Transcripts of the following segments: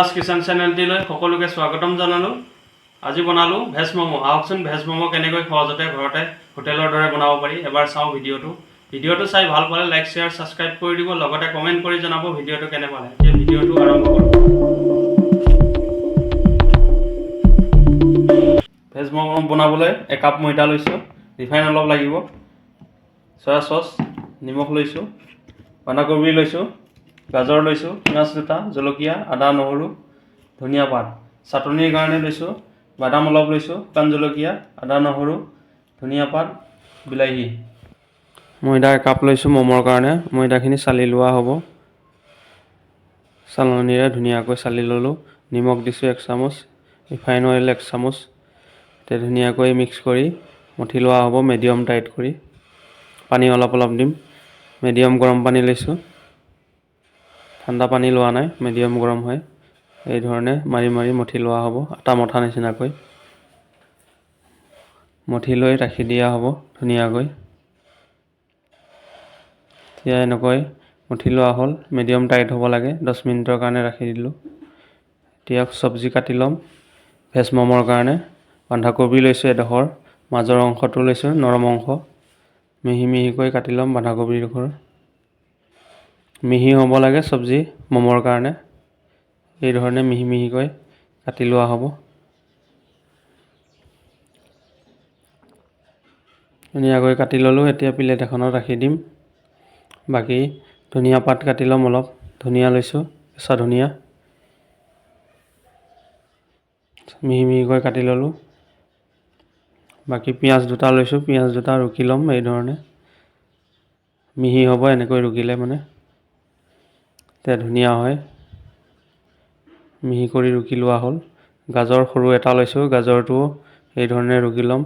Subhash kitchen চেনেলটিলৈ সকলোকে স্বাগতম জনালোঁ। আজি বনালোঁ ভেজ ম'ম'। আহকচোন ভেজ ম'ম' কেনেকৈ সহজতে ঘৰতে হোটেলৰ দৰে বনাব পাৰি এবাৰ চাওঁ ভিডিঅ'টো চাই ভাল পালে লাইক শ্বেয়াৰ ছাবস্ক্ৰাইব কৰি দিব, লগতে কমেণ্ট কৰি জনাব ভিডিঅ'টো কেনে পালে। এতিয়া ভিডিঅ'টো আৰম্ভ কৰোঁ। ভেজ ম'ম' বনাবলৈ একাপ ময়দা লৈছোঁ, ৰিফাইন অলপ লাগিব, চয়া চচ, নিমখ লৈছোঁ, বন্ধাকবি লৈছোঁ, গাজৰ লৈছোঁ, পিঁয়াজ দুটা, জলকীয়া, আদা, নহৰু, ধনিয়া পাত। চাটনিৰ কাৰণে লৈছোঁ বাদাম অলপ লৈছোঁ, শুকান জলকীয়া, আদা, নহৰু, ধনিয়া পাত, বিলাহী। ময়দা একাপ লৈছোঁ ম'মৰ কাৰণে। ময়দাখিনি চালি লোৱা হ'ব। চালনীৰে ধুনীয়াকৈ চালি ল'লোঁ। নিমখ দিছোঁ 1 চামুচ, ৰিফাইন অইল 1 চামুচ। এতিয়া ধুনীয়াকৈ মিক্স কৰি মঠি লোৱা হ'ব মিডিয়াম টাইট কৰি। পানী অলপ অলপ দিম। মিডিয়াম গৰম পানী লৈছোঁ, ঠাণ্ডা পানী লোৱা নাই, মিডিয়াম গৰম হয়। এই ধৰণে মাৰি মাৰি মঠি লোৱা হ'ব, আটা মঠা নিচিনাকৈ মঠি লৈ ৰাখি দিয়া হ'ব ধুনীয়াকৈ। এতিয়া এনেকৈ মঠি লোৱা হ'ল, মিডিয়াম টাইট হ'ব লাগে। 10 মিনিটৰ কাৰণে ৰাখি দিলোঁ। এতিয়া চব্জি কাটি ল'ম ভেজ ম'মৰ কাৰণে। বন্ধাকবি লৈছোঁ এডোখৰ, মাজৰ অংশটো লৈছোঁ নৰম অংশ। মিহি মিহিকৈ কাটি ল'ম বন্ধাকবিডোখৰ। মিহি হ'ব লাগে চব্জি ম'মৰ কাৰণে, এই ধৰণে মিহি মিহিকৈ কাটি লোৱা হ'ব। ধুনীয়াকৈ কাটি ল'লোঁ। এতিয়া প্লেট এখনত ৰাখি দিম। বাকী ধনিয়া পাত কাটি ল'ম অলপ, ধনিয়া লৈছোঁ, কেঁচা ধনিয়া মিহি মিহিকৈ কাটি ল'লোঁ। বাকী পিঁয়াজ দুটা লৈছোঁ, পিঁয়াজ দুটা ৰুকি ল'ম এই ধৰণে। মিহি হ'ব এনেকৈ ৰুকিলে মানে, তেতিয়া ধুনীয়া হয়। মিহি কৰি ৰুকি লোৱা হ'ল। গাজৰ সৰু এটা লৈছোঁ, গাজৰটো এই ধৰণে ৰুকি ল'ম।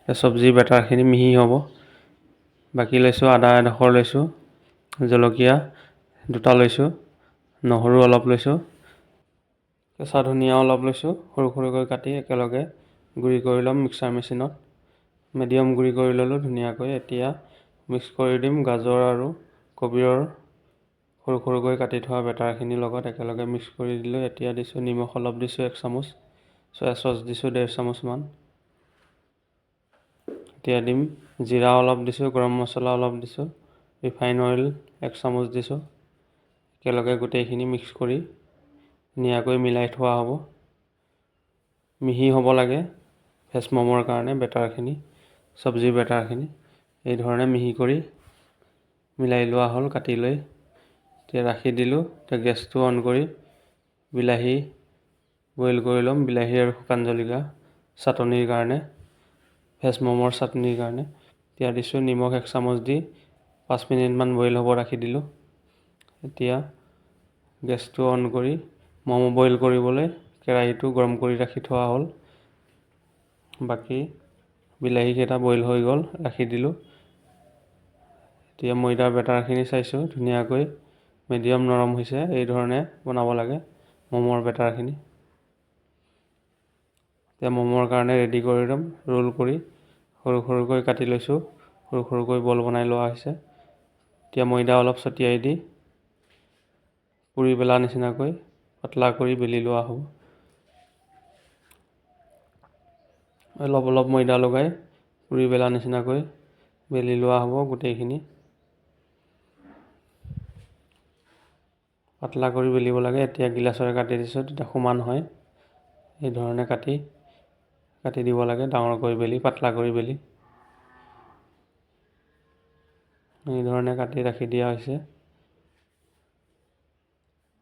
চব্জি বেটাৰখিনি মিহি হ'ব। বাকী লৈছোঁ আদা এডোখৰ লৈছোঁ, জলকীয়া দুটা লৈছোঁ, নহৰু অলপ লৈছোঁ, কেঁচা ধনিয়া অলপ লৈছোঁ। সৰু সৰুকৈ কাটি একেলগে গুড়ি কৰি ল'ম মিক্সাৰ মেচিনত। মিডিয়াম গুড়ি কৰি ল'লোঁ ধুনীয়াকৈ। এতিয়া মিক্স কৰি দিম গাজৰ আৰু কবিৰৰ সৰু সৰুকৈ কাটি থোৱা বেটাৰখিনিৰ লগত একেলগে মিক্স কৰি দিলোঁ। এতিয়া দিছোঁ নিমখ অলপ দিছোঁ 1 চামুচ, চয়া চচ দিছোঁ 1.5 চামুচমান। এতিয়া দিম জিৰা অলপ দিছোঁ, গৰম মছলা অলপ দিছোঁ, ৰিফাইন অইল 1 চামুচ দিছোঁ। একেলগে গোটেইখিনি মিক্স কৰি ধুনীয়াকৈ মিলাই থোৱা হ'ব। মিহি হ'ব লাগে ভেজ ম'মৰ কাৰণে বেটাৰখিনি, চব্জিৰ বেটাৰখিনি এই ধৰণে মিহি কৰি মিলাই লোৱা হ'ল কাটি লৈ। এতিয়া ৰাখি দিলোঁ। এতিয়া গেছটো অন কৰি বিলাহী বইল কৰি ল'ম, বিলাহী আৰু শুকান জলকীয়া চাটনিৰ কাৰণে, ভেজ ম'মৰ চাটনিৰ কাৰণে। এতিয়া দিছোঁ নিমখ 1 চামুচ দি 5 মিনিটমান বইল হ'ব ৰাখি দিলোঁ। এতিয়া গেছটো অন কৰি ম'ম' বইল কৰিবলৈ কেৰাহীটো গৰম কৰি ৰাখি থোৱা হ'ল। বাকী বিলাহীকেইটা বইল হৈ গ'ল, ৰাখি দিলোঁ। এতিয়া ময়দাৰ বেটাৰখিনি চাইছোঁ ধুনীয়াকৈ মিডিয়াম নৰম হৈছে। এই ধৰণে বনাব লাগে ম'মৰ বেটাৰখিনি। এতিয়া ম'মৰ কাৰণে ৰেডি কৰি ল'ম। ৰোল কৰি সৰু সৰুকৈ কাটি লৈছোঁ, সৰু সৰুকৈ বল বনাই লোৱা হৈছে। এতিয়া ময়দা অলপ ছটিয়াই দি পুৰি বেলা নিচিনাকৈ পাতলা কৰি বেলি লোৱা হ'ব। অলপ অলপ ময়দা লগাই পুৰি বেলা নিচিনাকৈ বেলি লোৱা হ'ব গোটেইখিনি। পাতলা কৰি বেলিব লাগে। এতিয়া গিলাচৰে কাটি দিছোঁ তেতিয়া সমান হয়। এই ধৰণে কাটি দিব লাগে, ডাঙৰ কৰি বেলি পাতলা কৰি বেলি। এই ধৰণে কাটি ৰাখি দিয়া হৈছে।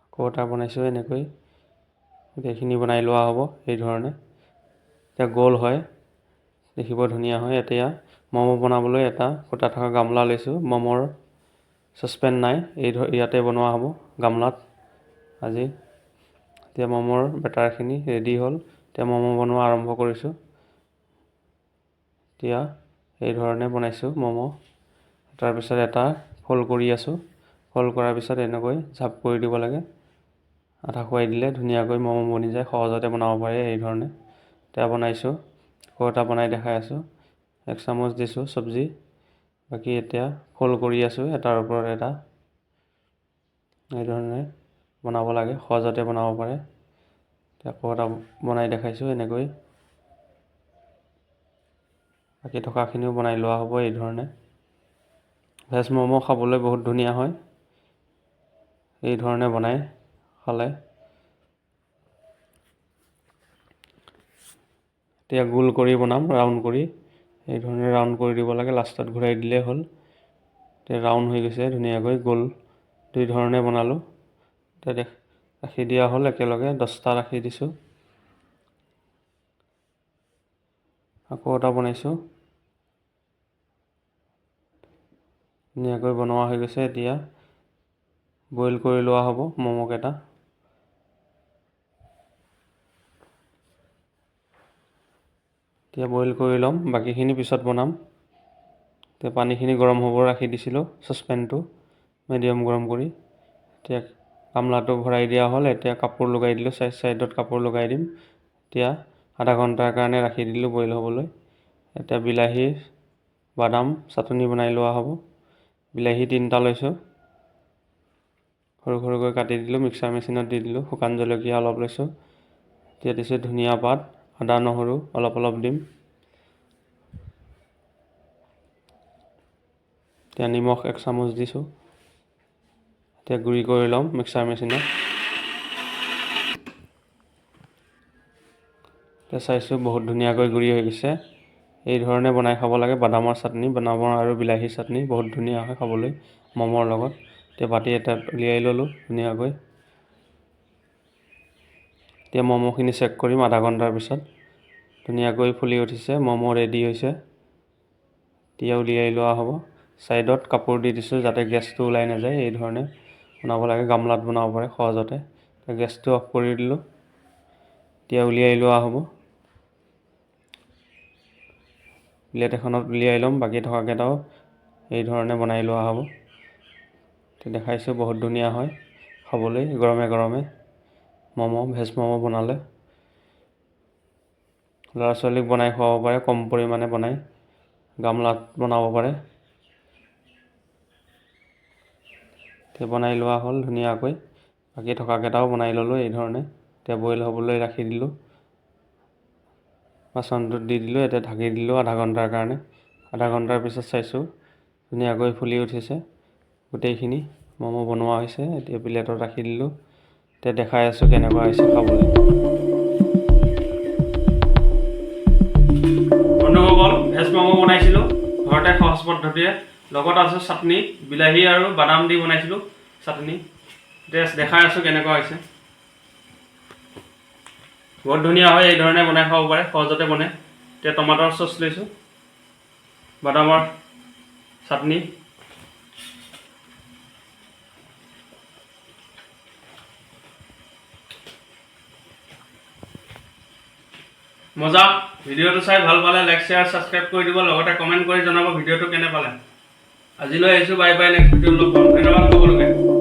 আকৌ এটা বনাইছোঁ এনেকৈ গোটেইখিনি বনাই লোৱা হ'ব এই ধৰণে। এতিয়া গোল হয়, দেখিব ধুনীয়া হয়। এতিয়া ম'ম' বনাবলৈ এটা ফুটা থকা গামলা লৈছোঁ। ম'মৰ চচপেন নাই, ইয়াতে বনোৱা হ'ব গামলাত আজি। এতিয়া ম'মৰ বেটাৰখিনি ৰেডি হ'ল। এতিয়া ম'ম' বনোৱা আৰম্ভ কৰিছোঁ। এতিয়া এই ধৰণে বনাইছোঁ ম'ম'। তাৰপিছত এটা ফ'ল্ড কৰি আছোঁ। ফ'ল্ড কৰাৰ পিছত এনেকৈ জাপ কৰি দিব লাগে। আধা খুৱাই দিলে ধুনীয়াকৈ ম'ম' বনি যায়, সহজতে বনাব পাৰে এই ধৰণে। এতিয়া বনাইছোঁ, আকৌ এটা বনাই দেখাই আছোঁ। 1 চামুচ দিছোঁ চব্জি, বাকী এতিয়া ফ'ল্ড কৰি আছোঁ এটাৰ ওপৰত এটা এই ধৰণে বনাব লাগে, সহজতে বনাব পাৰে। আকৌ এটা বনাই দেখাইছোঁ এনেকৈ। বাকী থকাখিনিও বনাই লোৱা হ'ব এই ধৰণে। ভেজ ম'ম' খাবলৈ বহুত ধুনীয়া হয় এই ধৰণে বনাই খালে। এতিয়া গোল কৰি বনাম, ৰাউণ্ড কৰি। এই ধৰণে ৰাউণ্ড কৰি দিব লাগে, লাষ্টত ঘূৰাই দিলেই হ'ল। এতিয়া ৰাউণ্ড হৈ গৈছে ধুনীয়াকৈ, গোল দুই ধৰণে বনালোঁ। এতিয়া ৰাখি দিয়া হ'ল একেলগে, 10টা ৰাখি দিছোঁ। আকৌ এটা বনাইছোঁ, ধুনীয়াকৈ বনোৱা হৈ গৈছে। এতিয়া বইল কৰি লোৱা হ'ব ম'ম'কেইটা। এতিয়া বইল কৰি ল'ম, বাকীখিনি পিছত বনাম। এতিয়া পানীখিনি গৰম হ'ব ৰাখি দিছিলোঁ, চচপেনটো মিডিয়াম গৰম কৰি। এতিয়া গামলাটো ভৰাই দিয়া হ'ল। এতিয়া কাপোৰ লগাই দিলোঁ, চাইডত কাপোৰ লগাই দিম। এতিয়া আধা ঘণ্টাৰ কাৰণে ৰাখি দিলোঁ বইল হ'বলৈ। এতিয়া বিলাহী বাদাম চাটনি বনাই লোৱা হ'ব। বিলাহী 3টা লৈছোঁ, সৰু সৰুকৈ কাটি দিলোঁ, মিক্সাৰ মেচিনত দি দিলোঁ। শুকান জলকীয়া অলপ লৈছোঁ। এতিয়া দিছোঁ ধনিয়া পাত, আদা নহৰু অলপ অলপ দিম। এতিয়া নিমখ 1 চামুচ দিছোঁ। এতিয়া গুড়ি কৰি ল'ম মিক্সাৰ মেচিনত। এতিয়া চাইছোঁ বহুত ধুনীয়াকৈ গুড়ি হৈ গৈছে। এই ধৰণে বনাই খাব লাগে। বাদামৰ চাটনি, বাদামৰ আৰু বিলাহীৰ চাটনি বহুত ধুনীয়া হয় খাবলৈ ম'মৰ লগত। এতিয়া বাতি এটাত উলিয়াই ল'লোঁ ধুনীয়াকৈ। এতিয়া ম'ম'খিনি চেক কৰিম আধা ঘণ্টাৰ পিছত। ধুনীয়াকৈ ফুলি উঠিছে, ম'ম' ৰেডি হৈছে। এতিয়া উলিয়াই লোৱা হ'ব। চাইডত কাপোৰ দি দিছোঁ যাতে গেছটো ওলাই নাযায়। এই ধৰণে বনাব লাগে, গামলাত বনাব পাৰে সহজতে। গেছটো অফ কৰি দিলোঁ। এতিয়া উলিয়াই লোৱা হ'ব। প্লেট এখনত উলিয়াই ল'ম, বাকী থকাকেইটাও এই ধৰণে বনাই লোৱা হ'ব। দেখাইছোঁ বহুত ধুনীয়া হয় খাবলৈ গৰমে গৰমে ম'ম', ভেজ ম'ম' বনালে। ল'ৰা ছোৱালীক বনাই খুৱাব পাৰে, কম পৰিমাণে বনাই গামলাত বনাব পাৰে। এতিয়া বনাই লোৱা হ'ল ধুনীয়াকৈ। বাকী থকাকেইটাও বনাই ল'লোঁ এই ধৰণে। এতিয়া বইল হ'বলৈ ৰাখি দিলোঁ, বাচনটোত দি দিলোঁ। এতিয়া ঢাকি দিলোঁ আধা ঘণ্টাৰ কাৰণে। আধা ঘণ্টাৰ পিছত চাইছোঁ ধুনীয়াকৈ ফুলি উঠিছে গোটেইখিনি ম'ম' বনোৱা হৈছে। এতিয়া প্লেটত ৰাখি দিলোঁ। এতিয়া দেখাই আছোঁ কেনেকুৱা হৈছে খাবলৈ। বন্ধুসকল, ভেজ ম'ম' বনাইছিলোঁ ঘৰতে সহজ পদ্ধতিৰে। লগত আছে চাটনি, বিলাহী আৰু বাদাম দি বনাইছিলোঁ চাটনি। এতিয়া দেখাই আছোঁ কেনেকুৱা হৈছে। বহুত ধুনীয়া হয়, এই ধৰণে বনাই খাব পাৰে, সহজতে বনে। এতিয়া টমাটৰ চচ লৈছোঁ, বাদামৰ চাটনি। মজা। ভিডিঅ'টো চাই ভাল পালে লাইক শ্বেয়াৰ ছাবস্ক্ৰাইব কৰি দিব, লগতে কমেণ্ট কৰি জনাব ভিডিঅ'টো কেনে পালে। আজিলৈ আহিছোঁ, বাই বাই। নেক্সট ভিডিঅ'ত লগ পাম। ধন্যবাদ সকলোকে।